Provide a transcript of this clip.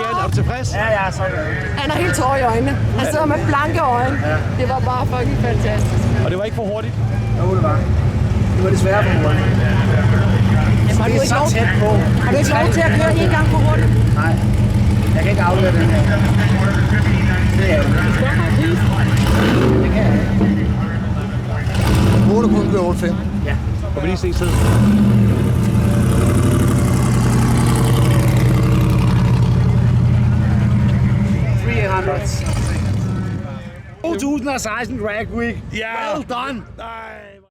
Jan, er du tilfreds? Ja, ja, så Han er helt tår i øjnene. Han sidder med blanke øjne. Det var bare fucking fantastisk. Og det var ikke for hurtigt? Jo, det var. Det var desværre for hurtigt. Jamen, har du Det er ikke så lov, tæt på. har du ikke lov til at køre en gang for hurtigt? Nej, jeg kan ikke aflevere den her. Det er det. Det kan jeg ikke. 8 kun kører 8-5. Ja. Må vi lige se tiden? 300. 2016 Drag Week. Ja. Well done. Nej.